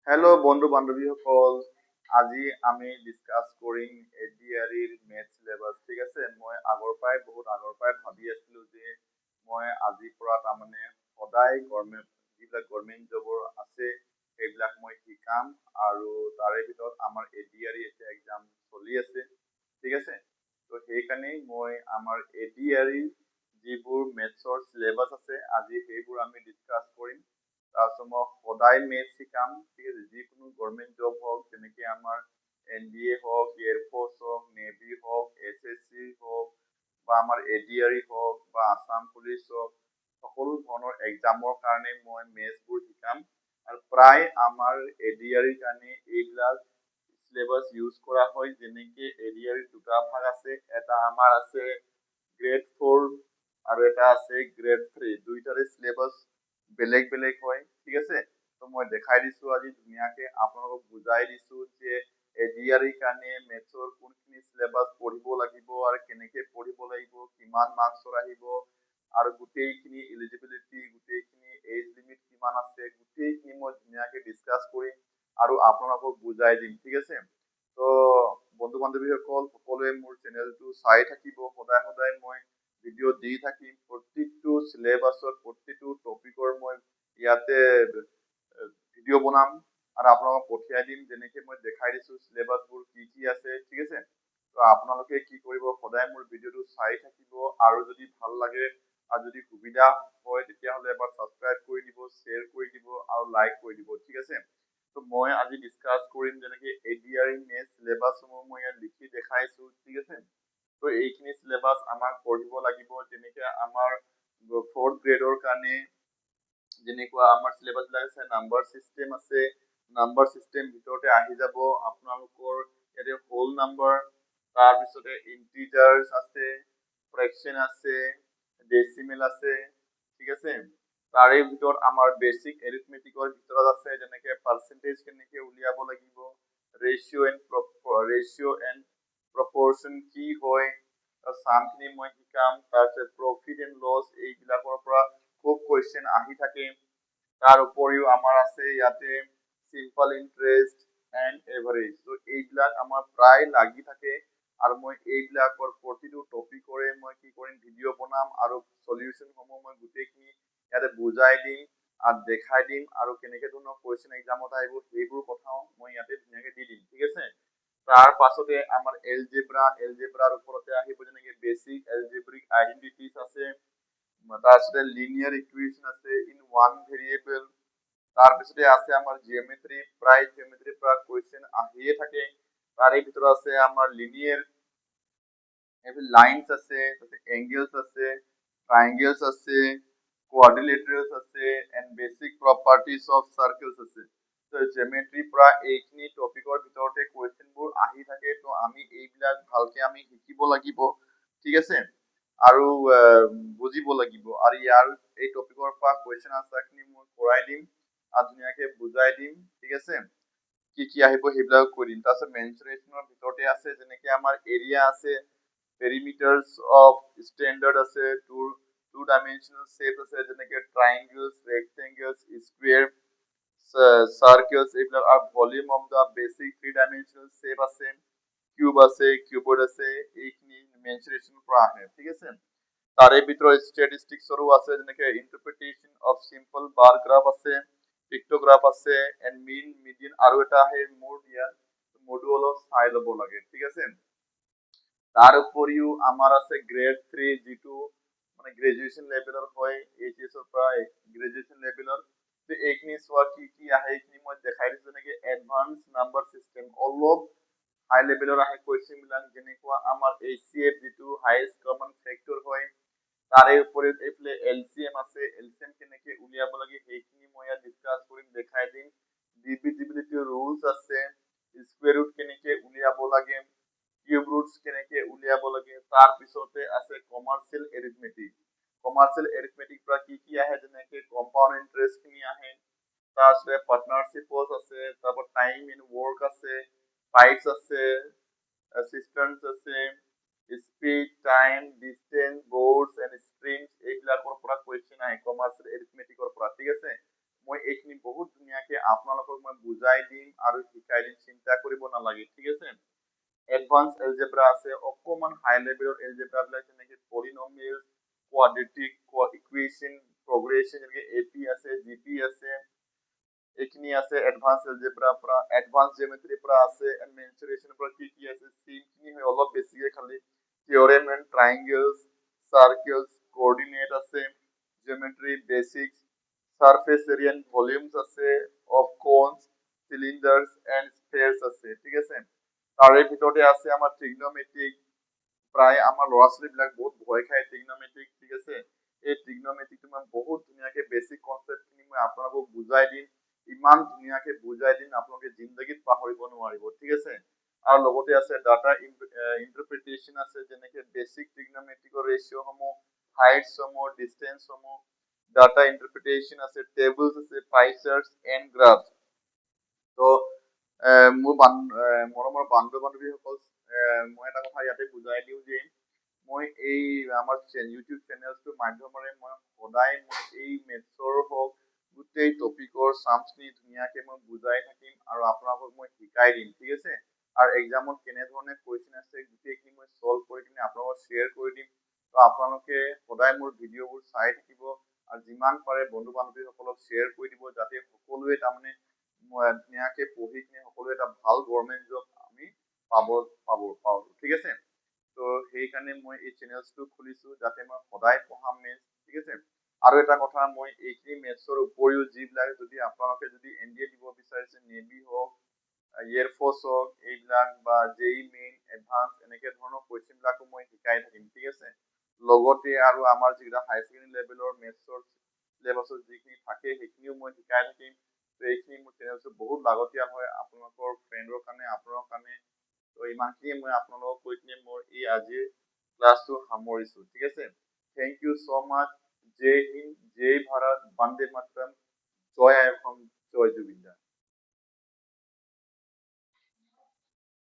Hello' বন্ধু বান্ধৱীসকল, আজি আমি ডিছকাছ কৰিম এডিআৰিৰ মেথ চিলেবাছ। ঠিক আছে, মই বহুত আগৰ পৰাই ভাবি আছিলো যে মই আজিৰ পৰা তাৰমানে সদায় যিবিলাক গভৰ্ণমেণ্ট জবৰ আছে সেইবিলাক মই শিকাম, আৰু তাৰে ভিতৰত আমাৰ এডিআৰি এতিয়া এক্সাম চলি আছে। ঠিক আছে, তো সেইকাৰণেই মই আমাৰ এডিআৰিৰ যিবোৰ মেথছৰ চিলেবাছ আছে আজি সেইবোৰ আমি ডিছকাছ কৰিম। তাৰপিছত মই সদায় মেথ শিকাম। ঠিক আছে, যিকোনো গভৰ্ণমেণ্ট জব হওক, যেনেকে আমাৰ NDA হওক, এয়াৰফৰ্চ হওক, নেভি হওক, SSC হওক, বা আমাৰ এডিআৰি হওক, বা আছাম পুলিচ হওক, সকলো ধৰণৰ এক্সামৰ কাৰণে মই মেথছবোৰ শিকাম। আৰু প্ৰায় আমাৰ এডিআৰিৰ কাৰণে এইবিলাক চিলেবাছ ইউজ কৰা হয়। যেনেকে এডিআৰিৰ দুটা ভাগ আছে, এটা আমাৰ আছে গ্ৰেড 4 আৰু এটা আছে গ্ৰেড 3। দুইটাৰে চিলেবাছ বেলেগ বেলেগ হয়। ঠিক আছে, তো মই দেখাই দিছো আজি ধুনীয়াকে আপোনালোকক বুজাই দিছো যে এডিআৰিৰ কাৰণে মেথছৰ কোনখিনি চিলেবাছ পঢ়িব লাগিব আৰু কেনেকে পঢ়িব লাগিব, কিমান মাৰ্কছৰ আহিব, আৰু গোটেইখিনি এলিজিবিলিটি, গোটেইখিনি এজ লিমিট কিমান আছে, গোটেইখিনি মই ধুনীয়াকে ডিছকাছ কৰিম আৰু আপোনালোকক বুজাই দিম। ঠিক আছে, তো বন্ধু বান্ধৱীসকল সকলোৱে মোৰ চেনেলটো চাই থাকিব। সদায় সদায় মই ভিডিঅ' দি থাকিম। প্ৰত্যেকটো চিলেবাছৰ প্ৰতিটো টপিকৰ মই ইয়াতে ভিডিঅ' বনাম আৰু আপোনালোকক পঠিয়াই দিম, যেনেকে মই দেখাই দিছো চিলেবাছবোৰ কি কি আছে। ঠিক আছে, তো আপোনালোকে কি কৰিব, সদায় মোৰ ভিডিঅ'টো চাই থাকিব, আৰু যদি ভাল লাগে আৰু যদি সুবিধা হয় তেতিয়াহ'লে এবাৰ ছাবস্ক্ৰাইব কৰি দিব, শ্বেয়াৰ কৰি দিব আৰু লাইক কৰি দিব। ঠিক আছে, তো মই আজি ডিছকাছ কৰিম যেনেকে এডিআৰি মেথ চিলেবাছসমূহ মই ইয়াত লিখি দেখাইছো। ঠিক আছে, তো এইখিনি চিলেবাছ আমাক পঢ়িব লাগিব। যেনেকে আমাৰ 4th গ্ৰেডৰ কাৰণে যেনেকুৱা আমাৰ চিলেবাছ বিলাক আছে, নাম্বাৰ চিষ্টেম আছে। নাম্বাৰ চিষ্টেম ভিতৰতে আহি যাব আপোনালোকৰ ইয়াতে হোল নাম্বাৰ, তাৰপিছতে ইন্টিজাৰ্স আছে, ফ্ৰেকশন আছে, ডেচিমেল আছে। ঠিক আছে, তাৰে ভিতৰত আমাৰ বেচিক এৰিথমেটিকৰ ভিতৰত আছে যেনেকে পাৰ্চেন্টেজ কেনেকে উলিয়াব লাগিব, ৰেচিঅ' এণ্ড প্ৰপৰচন কি হয়, চামখিনি মই শিকাম। তাৰপিছত প্ৰফিট এণ্ড লছ, এইবিলাকৰ পৰা খুব কুৱেশ্যন আহি থাকে। তাৰ উপৰিও আমাৰ আছে ইয়াতে চিম্পল ইন্টাৰেষ্ট এণ্ড এভাৰেজ, তো এইবিলাক আমাৰ প্ৰায় লাগি থাকে, আৰু মই এইবিলাকৰ প্ৰতিটো টপিকৰে মই কি কৰিম, ভিডিঅ' বনাম আৰু সলিউশ্যন সমূহ মই গোটেইখিনি ইয়াতে বুজাই দিম আৰু দেখাই দিম, আৰু কেনেকে ধৰণৰ কুৱেশ্যন এক্সামত আহিব সেইবোৰ কথাও মই ইয়াতে ধুনীয়াকে দি দিম। ঠিক আছে, তাৰ পাছতে আমাৰ এলজেব্ৰাৰ ওপৰতে আহিব, যেনেকে বেচিক এলজেব্ৰিক আইডেন্টিটিজ আছে, তাৰপিছতে লিনিয়াৰ ইকুৱেশ্যন আছে ইন ওৱান ভেৰিয়েবল, তাৰপিছতে আছে আমাৰ জিঅমেট্ৰি, প্ৰায় জিঅমেট্ৰিৰ পৰা কুৱেশ্যন আহিয়ে থাকে। তাৰে ভিতৰত আছে আমাৰ লিনিয়াৰ লাইনস আছে, এংগেলস আছে, ট্ৰাইংগেলস আছে, কোয়াড্ৰিলেটাৰেলস আছে, এণ্ড বেচিক প্ৰপাৰ্টিজ অফ চাৰ্কেলস আছে। তো জিঅমেট্ৰিৰ পৰা এইখিনি টপিকৰ ভিতৰতে কুৱেশ্যনবোৰ আহি থাকে, তো আমি এইবিলাক ভালকে আমি শিকিব লাগিব। ঠিক আছে, আৰু বুজিব লাগিব, আৰু ইয়াৰ এই টপিকৰ পৰা কুৱেশ্যন আনচাৰ খিনি মই কৰাই দিম আৰু ধুনীয়াকে বুজাই দিম। ঠিক আছে, কি কি আহিব সেইবিলাক কৈ দিম। তাৰপিছত মেনচুৰেশ্যনৰ ভিতৰতে আছে যেনেকে আমাৰ এৰিয়া আছে, পেৰিমিটাৰ্স অফ ষ্টেণ্ডাৰ্ড আছে, টু ডাইমেনশ্যনেল শ্বেপ আছে যেনেকে ট্ৰাইংগলছ, ৰেক্টেংগলছ, স্কুৱেৰ, চাৰ্কেলছ, এইবিলাক, আৰু volume of the basic 3 dimensional shape আছে, কিউব আছে, কিউবইড আছে, এইখিনি মেনচুৰেশ্যনৰ পৰা আহে। ঠিক আছে, তাৰে ভিতৰত ষ্টেটিষ্টিক্সৰো আছে, যেনেকে ইন্টাৰপ্ৰিটেশ্যন অফ চিম্পল বাৰ গ্ৰাফ আছে, পিক্টোগ্ৰাফ আছে, এণ্ড মিন, মিডিয়ান, আৰু এটা আহে মুড, ইয়াত মুডো অলপ চাই ল'ব লাগে। ঠিক আছে, তাৰ উপৰিও আমাৰ আছে গ্ৰেড 3, যিটো মানে গ্ৰেজুৱেশ্যন লেভেলৰ হয়, এইচএছৰ পৰা গ্ৰেজুৱেশ্যন লেভেলৰ। এইখিনি চোৱা কি কি আহে, এইখিনি মই দেখাই দিছো। যেনেকে এডভান্স নাম্বাৰ চিষ্টেম, অলপ হাই লেভেলৰ আহে কুৱেশ্যন বিলাক, যেনেকুৱা আমাৰ HCF, যিটো হাইয়েষ্ট কমন ফেক্টৰ হয়। তাৰে উপৰিও এইফালে LCM আছে, LCM কেনেকে উলিয়াব লাগে সেইখিনি মই ইয়াত ডিছকাছ কৰিম, দেখাই দিম। ডিভিজিবিলিটি ৰুলছ আছে, স্কুৱেৰ ৰুট কেনেকে উলিয়াব লাগে, কিউব ৰুটছ কেনেকে উলিয়াব লাগে। তাৰ পিছতে আছে কমাৰ্চিয়েল এৰিথমেটিক। কমাৰ্চিয়েল এৰিথমেটিক পৰা কি কি আহে, যেনেকে কম্পাউণ্ড ইন্টাৰেষ্ট খিনি আহে, তাৰপিছতে পাৰ্টনাৰশ্বিপ আছে, তাৰপৰ টাইম এণ্ড ৱৰ্ক আছে, পাইপছ আছে, চিষ্টেমছ আছে, speed, time, distance, boats and strings, এইবিলাকৰ পৰা কুৱেশ্যন আহে কমাৰ্চিয়েল এৰিথমেটিকৰ পৰা। ঠিক আছে, মই এইখিনি বহুত ধুনীয়াকে আপোনালোকক মই বুজাই দিম আৰু শিকাই দিম, চিন্তা কৰিব নালাগে, ঠিক আছে। এডভান্স এলজেব্ৰা আছে, অকমান হাই লেভেলৰ এলজেব্ৰা বিলাক যেনেকে পলিনমিয়েল, কোৱাড্ৰেটিক, ইকুৱেশ্যন, প্ৰগ্ৰেশ্যন, যেনেকে এপি আছে, জিপি আছে, এইখিনি আছে এডভান্স এলজেব্ৰা পৰা। এডভান্স জিঅমেট্ৰি পৰা আছে, এণ্ড মেনচুৰেশ্যন পৰা কি কি আছে সেইখিনি হয় অলপ বেছিকে খালি। Theorem and triangles, circles, coordinate আছে, geometry basics, surface area and volumes আছে, of cones, cylinders and spheres আছে, ঠিক আছে। তাৰে ভিতৰতে আছে আমাৰ ট্ৰিগনোমেট্ৰিক, প্ৰায় আমাৰ ল'ৰা ছোৱালীবিলাক বহুত ভয় খায় ট্ৰিগনোমেট্ৰিক, ঠিক আছে। এই ট্ৰিগনোমেট্ৰিকটো মই বহুত ধুনীয়াকে বেসিক কনচেপ্টখিনি মই আপোনালোকক বুজাই দিম, ইমান ধুনীয়াকে বুজাই দিম আপোনালোকে জিন্দগীত পাহৰিব নোৱাৰিব, ঠিক আছে। আৰু লগতে আছে ডাটা ইন্টাৰপ্ৰিটেশ্যন আছে, যেনেকে বেসিক ট্ৰিগনোমেট্ৰিকৰ ৰেচিঅ'সমূহ, হাইটছসমূহ, ডিষ্টেন্সসমূহ, ডাটা ইন্টাৰপ্ৰিটেশ্যন আছে, টেবলছ আছে, পাই চাৰ্টছ এণ্ড গ্ৰাফছ। তো মোৰ মৰমৰ বান্ধৱ বান্ধৱীসকল, মই এটা কথা ইয়াতে বুজাই দিওঁ যে মই এই আমাৰ ইউটিউব চেনেলটোৰ মাধ্যমেৰে মই সদায় মই এই মেথছৰ হওক গোটেই টপিকৰ চামখিনি ধুনীয়াকে মই বুজাই থাকিম আৰু আপোনালোকক মই শিকাই দিম, ঠিক আছে। আৰু এক্সামত কেনেধৰণে কুৱেশ্যন আছে গোটেইখিনি মই সলভ কৰি কিনে আপোনালোকক শ্বেয়াৰ কৰি দিম। তো আপোনালোকে সদায় মোৰ ভিডিঅ'বোৰ চাই থাকিব আৰু যিমান পাৰে বন্ধু বান্ধৱীসকলক শ্বেয়াৰ কৰি দিব, যাতে সকলোৱে তাৰমানে ধুনীয়াকে পঢ়ি কিনে সকলোৱে এটা ভাল গভৰ্ণমেণ্ট জব আমি পাওঁ, ঠিক আছে। তো সেইকাৰণে মই এই চেনেলটো খুলিছো যাতে মই সদায় পঢ়াম মেথছ, ঠিক আছে। আৰু এটা কথা, মই এইখিনি মেথছৰ উপৰিও যিবিলাক যদি আপোনালোকে যদি এনডিএ দিব বিচাৰিছে, নেভি হওক, এয়াৰফৰ্চ হওক, এইবিলাক বা জেই মেইন, এডভান্স, এনেকে ধৰণৰ কুৱেশ্যন বিলাকো মই শিকাই থাকিম, ঠিক আছে। লগতে আৰু আমাৰ যিকেইটা হাই ছেকেণ্ডাৰী লেভেলৰ মেথছৰ চিলেবাছৰ যিখিনি থাকে সেইখিনিও মই শিকাই থাকিম। তো এইখিনি মোৰ চেনেলটো বহুত লাগতিয়াল হয় আপোনালোকৰ ফ্ৰেণ্ডৰ কাৰণে, আপোনাৰ কাৰণে। তো ইমানখিনিয়ে মই আপোনালোকক কৈ কিনে মোৰ এই আজিৰ ক্লাছটো সামৰিছো, ঠিক আছে। Thank you so' much. জয় হিন্দ, জয় ভাৰত, বন্দে মাতৰম, জয় আই অসম।